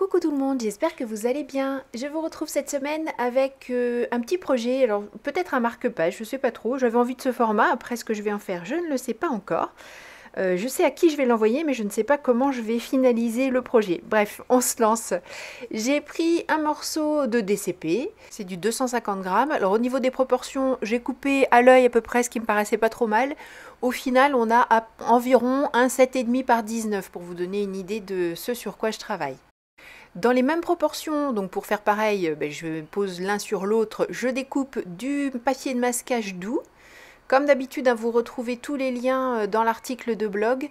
Coucou tout le monde, j'espère que vous allez bien. Je vous retrouve cette semaine avec un petit projet, alors peut-être un marque-page, je sais pas trop. J'avais envie de ce format, après ce que je vais en faire, je ne le sais pas encore. Je sais à qui je vais l'envoyer, mais je ne sais pas comment je vais finaliser le projet. Bref, on se lance. J'ai pris un morceau de DCP, c'est du 250 grammes. Alors au niveau des proportions, j'ai coupé à l'œil à peu près ce qui me paraissait pas trop mal. Au final, on a environ un 7,5 par 19 pour vous donner une idée de ce sur quoi je travaille. Dans les mêmes proportions, donc pour faire pareil, je pose l'un sur l'autre, je découpe du papier de masquage doux. Comme d'habitude, vous retrouvez tous les liens dans l'article de blog.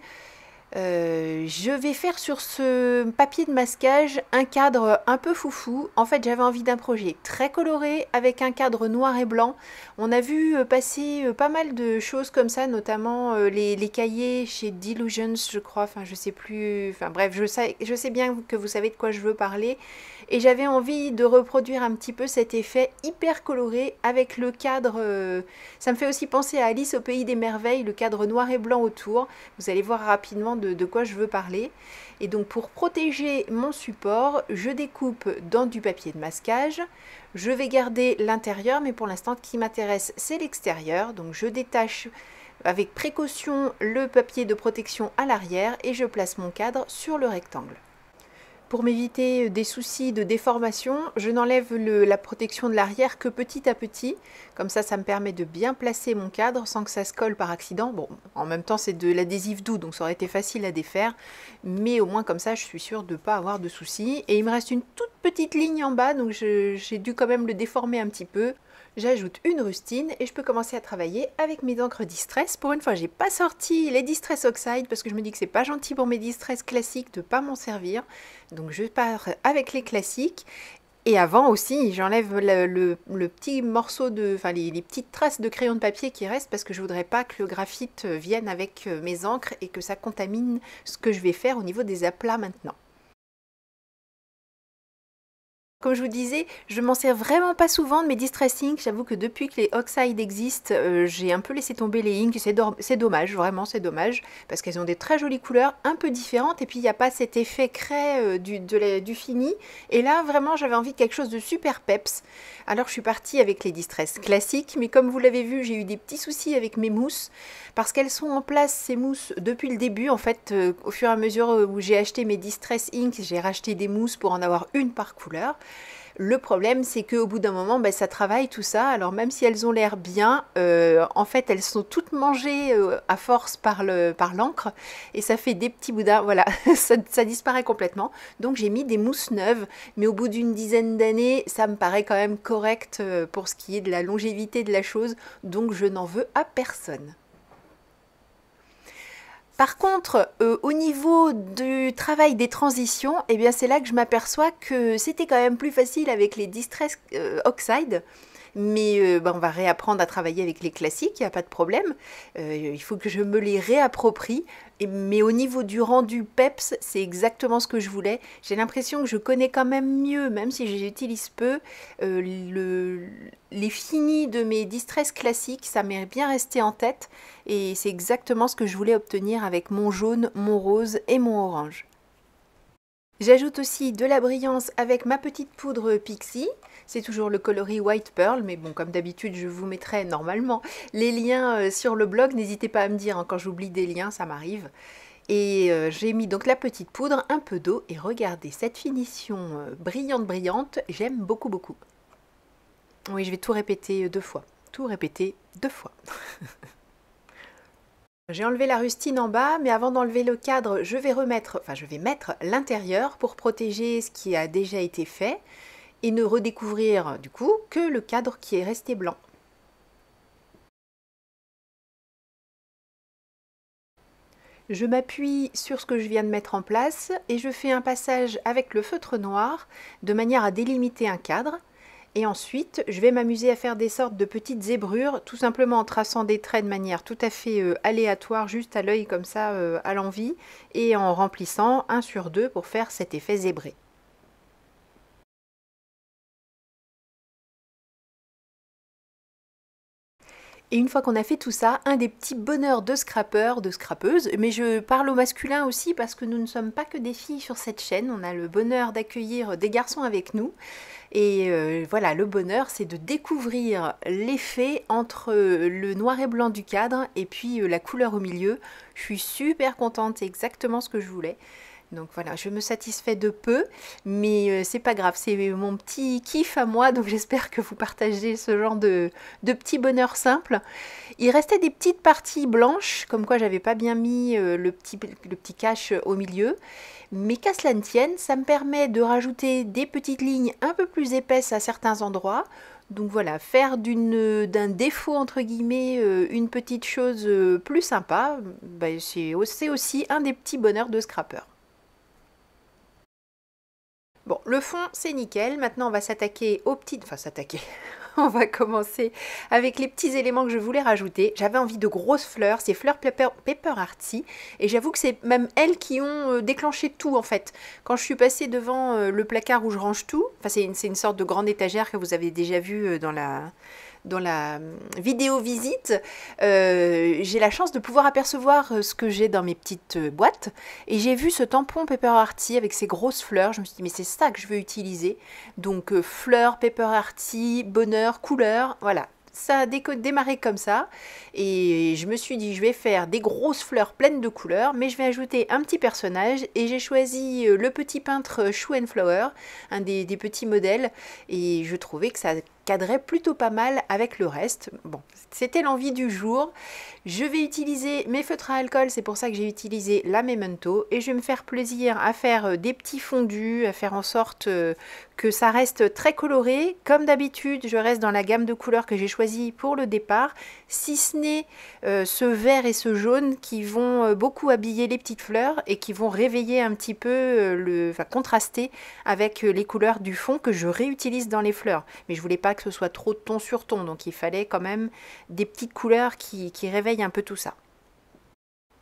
Je vais faire sur ce papier de masquage un cadre un peu foufou. En fait, j'avais envie d'un projet très coloré avec un cadre noir et blanc. On a vu passer pas mal de choses comme ça, notamment les cahiers chez Delusions, je crois. Enfin, je sais plus. Enfin, bref, je sais bien que vous savez de quoi je veux parler. Et j'avais envie de reproduire un petit peu cet effet hyper coloré avec le cadre. Ça me fait aussi penser à Alice au pays des merveilles, le cadre noir et blanc autour. Vous allez voir rapidement de quoi je veux parler. Et donc pour protéger mon support, je découpe dans du papier de masquage. Je vais garder l'intérieur, mais pour l'instant, ce qui m'intéresse, c'est l'extérieur. Donc je détache avec précaution le papier de protection à l'arrière et je place mon cadre sur le rectangle. Pour m'éviter des soucis de déformation, je n'enlève la protection de l'arrière que petit à petit. Comme ça me permet de bien placer mon cadre sans que ça se colle par accident. Bon, en même temps, c'est de l'adhésif doux, donc ça aurait été facile à défaire. Mais au moins, comme ça, je suis sûre de ne pas avoir de soucis. Et il me reste une toute petite ligne en bas, donc j'ai dû quand même le déformer un petit peu. J'ajoute une rustine et je peux commencer à travailler avec mes encres Distress. Pour une fois, j'ai pas sorti les Distress Oxide parce que je me dis que c'est pas gentil pour mes Distress classiques de pas m'en servir. Donc je pars avec les classiques. Et avant aussi, j'enlève le petit morceau enfin les petites traces de crayon de papier qui restent parce que je voudrais pas que le graphite vienne avec mes encres et que ça contamine ce que je vais faire au niveau des aplats maintenant. Comme je vous disais, je m'en sers vraiment pas souvent de mes Distress Ink. J'avoue que depuis que les Oxide existent, j'ai un peu laissé tomber les inks. C'est dommage, vraiment c'est dommage, parce qu'elles ont des très jolies couleurs, un peu différentes, et puis il n'y a pas cet effet craie du fini. Et là, vraiment, j'avais envie de quelque chose de super peps. Alors je suis partie avec les Distress classiques, mais comme vous l'avez vu, j'ai eu des petits soucis avec mes mousses, parce qu'elles sont en place, ces mousses, depuis le début. En fait, au fur et à mesure où j'ai acheté mes Distress Ink, j'ai racheté des mousses pour en avoir une par couleur. Le problème, c'est qu'au bout d'un moment, ça travaille tout ça. Alors même si elles ont l'air bien, en fait, elles sont toutes mangées à force par l'encre et ça fait des petits boudins. Voilà, ça disparaît complètement. Donc j'ai mis des mousses neuves, mais au bout d'une dizaine d'années, ça me paraît quand même correct pour ce qui est de la longévité de la chose. Donc je n'en veux à personne. Par contre, au niveau du travail des transitions, eh bien c'est là que je m'aperçois que c'était quand même plus facile avec les Distress Oxide. Mais on va réapprendre à travailler avec les classiques, il n'y a pas de problème. Il faut que je me les réapproprie. Mais au niveau du rendu peps, c'est exactement ce que je voulais. J'ai l'impression que je connais quand même mieux, même si j'utilise peu, les finis de mes Distress classiques. Ça m'est bien resté en tête. Et c'est exactement ce que je voulais obtenir avec mon jaune, mon rose et mon orange. J'ajoute aussi de la brillance avec ma petite poudre Pixie. C'est toujours le coloris White Pearl, mais bon, comme d'habitude, je vous mettrai normalement les liens sur le blog. N'hésitez pas à me dire quand j'oublie des liens, ça m'arrive. Et j'ai mis donc la petite poudre, un peu d'eau, et regardez cette finition brillante, j'aime beaucoup, beaucoup. Oui, je vais tout répéter deux fois. Tout répéter deux fois. J'ai enlevé la rustine en bas, mais avant d'enlever le cadre, je vais mettre l'intérieur pour protéger ce qui a déjà été fait et ne redécouvrir du coup que le cadre qui est resté blanc. Je m'appuie sur ce que je viens de mettre en place et je fais un passage avec le feutre noir de manière à délimiter un cadre. Et ensuite, je vais m'amuser à faire des sortes de petites zébrures, tout simplement en traçant des traits de manière tout à fait aléatoire, juste à l'œil comme ça, à l'envie, et en remplissant 1 sur 2 pour faire cet effet zébré. Et une fois qu'on a fait tout ça, un des petits bonheurs de scrappeur, de scrappeuse, mais je parle au masculin aussi parce que nous ne sommes pas que des filles sur cette chaîne, on a le bonheur d'accueillir des garçons avec nous. Et voilà, le bonheur, c'est de découvrir l'effet entre le noir et blanc du cadre et puis la couleur au milieu. Je suis super contente, c'est exactement ce que je voulais. Donc voilà, je me satisfais de peu, mais c'est pas grave, c'est mon petit kiff à moi, donc j'espère que vous partagez ce genre de petits bonheurs simples. Il restait des petites parties blanches, comme quoi j'avais pas bien mis le petit cache au milieu. Mais qu'à cela ne tienne, ça me permet de rajouter des petites lignes un peu plus épaisses à certains endroits. Donc voilà, faire d'un défaut entre guillemets une petite chose plus sympa, c'est aussi un des petits bonheurs de scrapper. Bon, le fond, c'est nickel. Maintenant, on va s'attaquer aux petites... Enfin, s'attaquer. On va commencer avec les petits éléments que je voulais rajouter. J'avais envie de grosses fleurs, ces fleurs Paper Artsy. Et j'avoue que c'est même elles qui ont déclenché tout, en fait. Quand je suis passée devant le placard où je range tout, enfin, c'est une sorte de grande étagère que vous avez déjà vue dans la vidéo visite, j'ai la chance de pouvoir apercevoir ce que j'ai dans mes petites boîtes et j'ai vu ce tampon Paper Artsy avec ces grosses fleurs. Je me suis dit mais c'est ça que je veux utiliser, donc fleurs, Paper Artsy, bonheur, couleur, voilà. Ça a démarré comme ça et je me suis dit je vais faire des grosses fleurs pleines de couleurs, mais je vais ajouter un petit personnage et j'ai choisi le petit peintre Shoe and Flower, un des petits modèles, et je trouvais que ça cadrait plutôt pas mal avec le reste. Bon, c'était l'envie du jour. Je vais utiliser mes feutres à alcool, c'est pour ça que j'ai utilisé la Memento, et je vais me faire plaisir à faire des petits fondus, à faire en sorte que ça reste très coloré. Comme d'habitude, je reste dans la gamme de couleurs que j'ai choisie pour le départ, si ce n'est ce vert et ce jaune qui vont beaucoup habiller les petites fleurs et qui vont réveiller un petit peu, enfin contraster avec les couleurs du fond que je réutilise dans les fleurs. Mais je voulais pas que ce soit trop ton sur ton, donc il fallait quand même des petites couleurs qui réveillent un peu tout ça.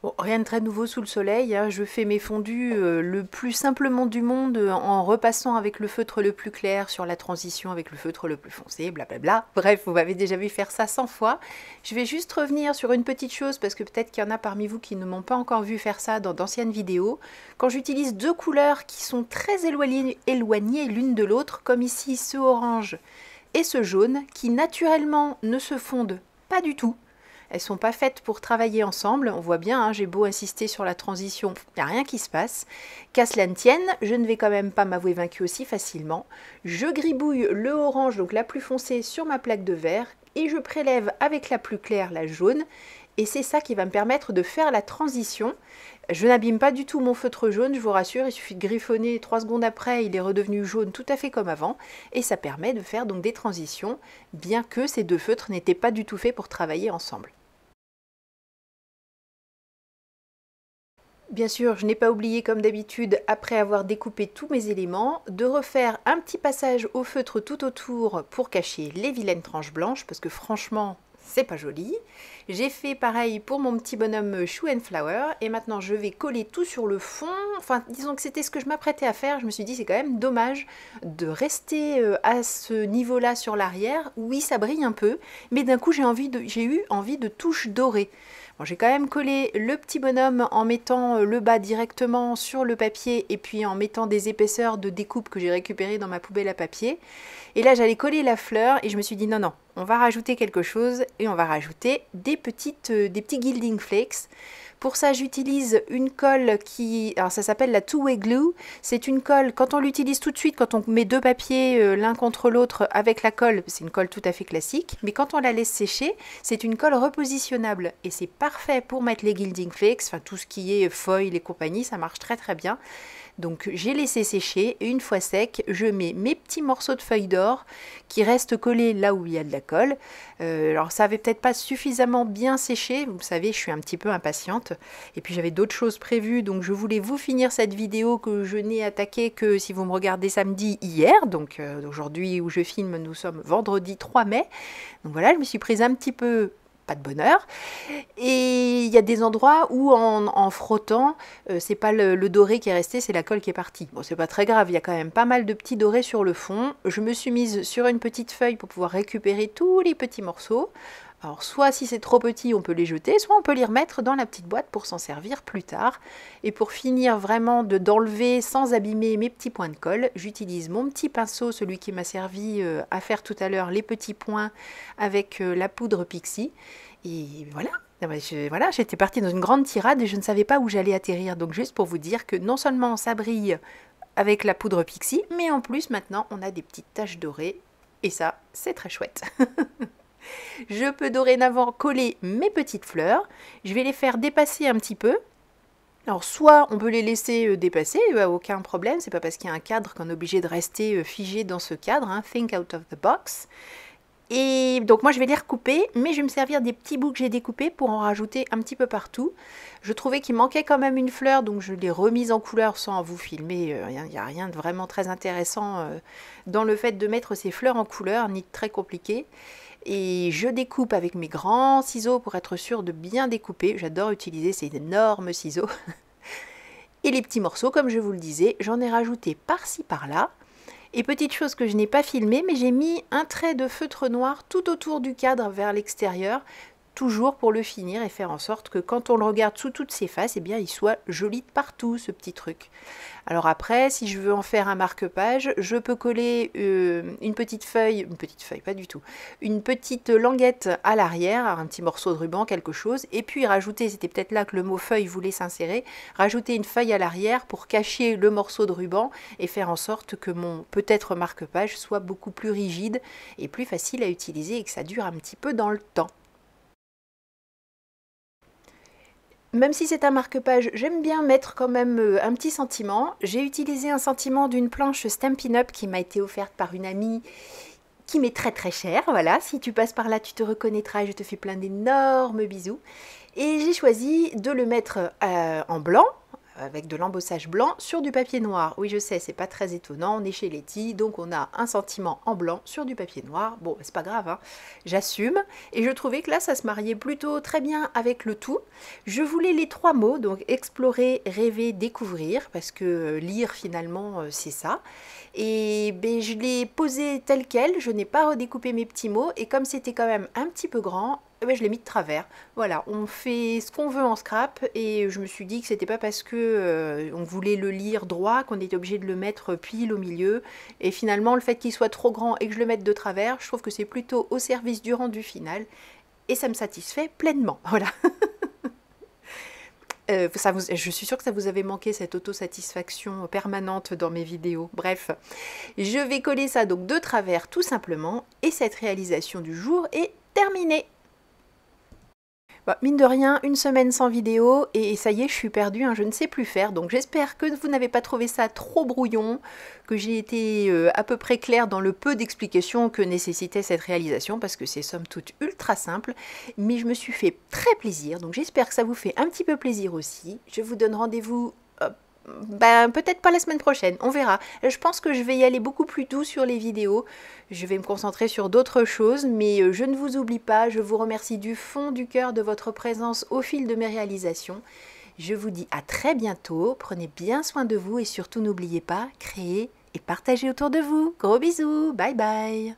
Bon, rien de très nouveau sous le soleil, hein. Je fais mes fondus le plus simplement du monde en repassant avec le feutre le plus clair sur la transition avec le feutre le plus foncé, blablabla. Bref, vous m'avez déjà vu faire ça 100 fois. Je vais juste revenir sur une petite chose parce que peut-être qu'il y en a parmi vous qui ne m'ont pas encore vu faire ça dans d'anciennes vidéos. Quand j'utilise deux couleurs qui sont très éloignées l'une de l'autre, comme ici ce orange et ce jaune, qui naturellement ne se fondent pas du tout. Elles sont pas faites pour travailler ensemble, on voit bien, hein, j'ai beau insister sur la transition, il n'y a rien qui se passe. Qu'à cela ne tienne, je ne vais quand même pas m'avouer vaincue aussi facilement. Je gribouille le orange, donc la plus foncée, sur ma plaque de verre, et je prélève avec la plus claire, la jaune, et c'est ça qui va me permettre de faire la transition. Je n'abîme pas du tout mon feutre jaune, je vous rassure, il suffit de griffonner, 3 secondes après, il est redevenu jaune tout à fait comme avant, et ça permet de faire donc des transitions, bien que ces deux feutres n'étaient pas du tout faits pour travailler ensemble. Bien sûr, je n'ai pas oublié comme d'habitude, après avoir découpé tous mes éléments, de refaire un petit passage au feutre tout autour pour cacher les vilaines tranches blanches, parce que franchement, c'est pas joli. J'ai fait pareil pour mon petit bonhomme Shoe and Flower, et maintenant je vais coller tout sur le fond. Enfin, disons que c'était ce que je m'apprêtais à faire. Je me suis dit, c'est quand même dommage de rester à ce niveau-là sur l'arrière. Oui, ça brille un peu, mais d'un coup, j'ai eu envie de touches dorées. Bon, j'ai quand même collé le petit bonhomme en mettant le bas directement sur le papier et puis en mettant des épaisseurs de découpe que j'ai récupérées dans ma poubelle à papier. Et là, j'allais coller la fleur et je me suis dit non, non, on va rajouter quelque chose et on va rajouter des petits gilding flakes. Pour ça, j'utilise une colle alors ça s'appelle la two-way glue. C'est une colle, quand on l'utilise tout de suite, quand on met deux papiers l'un contre l'autre avec la colle, c'est une colle tout à fait classique. Mais quand on la laisse sécher, c'est une colle repositionnable. Et c'est parfait pour mettre les gilding flakes, enfin tout ce qui est foil et compagnie, ça marche très très bien. Donc j'ai laissé sécher et une fois sec, je mets mes petits morceaux de feuilles d'or qui restent collés là où il y a de la colle. Alors ça avait peut-être pas suffisamment bien séché, vous savez, je suis un petit peu impatiente. Et puis j'avais d'autres choses prévues, donc je voulais vous finir cette vidéo que je n'ai attaquée que si vous me regardez samedi hier. Donc aujourd'hui où je filme, nous sommes vendredi 3 mai. Donc voilà, je me suis prise un petit peu pas de bonheur. Et il y a des endroits où en frottant, c'est pas le doré qui est resté, c'est la colle qui est partie. Bon, c'est pas très grave, il y a quand même pas mal de petits dorés sur le fond. Je me suis mise sur une petite feuille pour pouvoir récupérer tous les petits morceaux. Alors soit si c'est trop petit, on peut les jeter, soit on peut les remettre dans la petite boîte pour s'en servir plus tard. Et pour finir vraiment d'enlever sans abîmer mes petits points de colle, j'utilise mon petit pinceau, celui qui m'a servi à faire tout à l'heure les petits points avec la poudre Pixie. Et voilà. Voilà, j'étais partie dans une grande tirade et je ne savais pas où j'allais atterrir. Donc juste pour vous dire que non seulement ça brille avec la poudre Pixie, mais en plus maintenant on a des petites taches dorées. Et ça, c'est très chouette. Je peux dorénavant coller mes petites fleurs. Je vais les faire dépasser un petit peu. Alors soit on peut les laisser dépasser, aucun problème. C'est pas parce qu'il y a un cadre qu'on est obligé de rester figé dans ce cadre. Hein. Think out of the box. Et donc moi je vais les recouper, mais je vais me servir des petits bouts que j'ai découpés pour en rajouter un petit peu partout. Je trouvais qu'il manquait quand même une fleur, donc je l'ai remise en couleur sans vous filmer. Il n'y a rien de vraiment très intéressant dans le fait de mettre ces fleurs en couleur, ni de très compliqué. Et je découpe avec mes grands ciseaux pour être sûr de bien découper. J'adore utiliser ces énormes ciseaux. Et les petits morceaux, comme je vous le disais, j'en ai rajouté par-ci par-là. Et petite chose que je n'ai pas filmé, mais j'ai mis un trait de feutre noir tout autour du cadre vers l'extérieur, toujours pour le finir et faire en sorte que quand on le regarde sous toutes ses faces, eh bien, il soit joli de partout, ce petit truc. Alors après, si je veux en faire un marque-page, je peux coller une petite feuille, pas du tout, une petite languette à l'arrière, un petit morceau de ruban, quelque chose, et puis rajouter, c'était peut-être là que le mot feuille voulait s'insérer, rajouter une feuille à l'arrière pour cacher le morceau de ruban et faire en sorte que mon peut-être marque-page soit beaucoup plus rigide et plus facile à utiliser et que ça dure un petit peu dans le temps. Même si c'est un marque-page, j'aime bien mettre quand même un petit sentiment. J'ai utilisé un sentiment d'une planche Stampin' Up qui m'a été offerte par une amie qui m'est très très chère. Voilà, si tu passes par là, tu te reconnaîtras et je te fais plein d'énormes bisous. Et j'ai choisi de le mettre en blanc, avec de l'embossage blanc sur du papier noir. Oui, je sais, c'est pas très étonnant, on est chez Leti, donc on a un sentiment en blanc sur du papier noir. Bon, c'est pas grave, hein. J'assume. Et je trouvais que là, ça se mariait plutôt très bien avec le tout. Je voulais les 3 mots, donc explorer, rêver, découvrir, parce que lire finalement, c'est ça. Et ben, je l'ai posé tel quel, je n'ai pas redécoupé mes petits mots, et comme c'était quand même un petit peu grand, ben, je l'ai mis de travers. Voilà, on fait ce qu'on veut en scrap, et je me suis dit que c'était pas parce que on voulait le lire droit qu'on était obligé de le mettre pile au milieu. Et finalement, le fait qu'il soit trop grand et que je le mette de travers, je trouve que c'est plutôt au service du rendu final, et ça me satisfait pleinement. Voilà. Je suis sûre que ça vous avait manqué, cette autosatisfaction permanente dans mes vidéos. Bref, je vais coller ça donc de travers tout simplement, et cette réalisation du jour est terminée. Bah, mine de rien, une semaine sans vidéo et ça y est, je suis perdue, hein, je ne sais plus faire. Donc j'espère que vous n'avez pas trouvé ça trop brouillon, que j'ai été à peu près claire dans le peu d'explications que nécessitait cette réalisation, parce que c'est somme toute ultra simple. Mais je me suis fait très plaisir, donc j'espère que ça vous fait un petit peu plaisir aussi. Je vous donne rendez-vous... Ben, peut-être pas la semaine prochaine, on verra. Je pense que je vais y aller beaucoup plus doux sur les vidéos. Je vais me concentrer sur d'autres choses, mais je ne vous oublie pas. Je vous remercie du fond du cœur de votre présence au fil de mes réalisations. Je vous dis à très bientôt. Prenez bien soin de vous et surtout n'oubliez pas, créez et partagez autour de vous. Gros bisous, bye bye.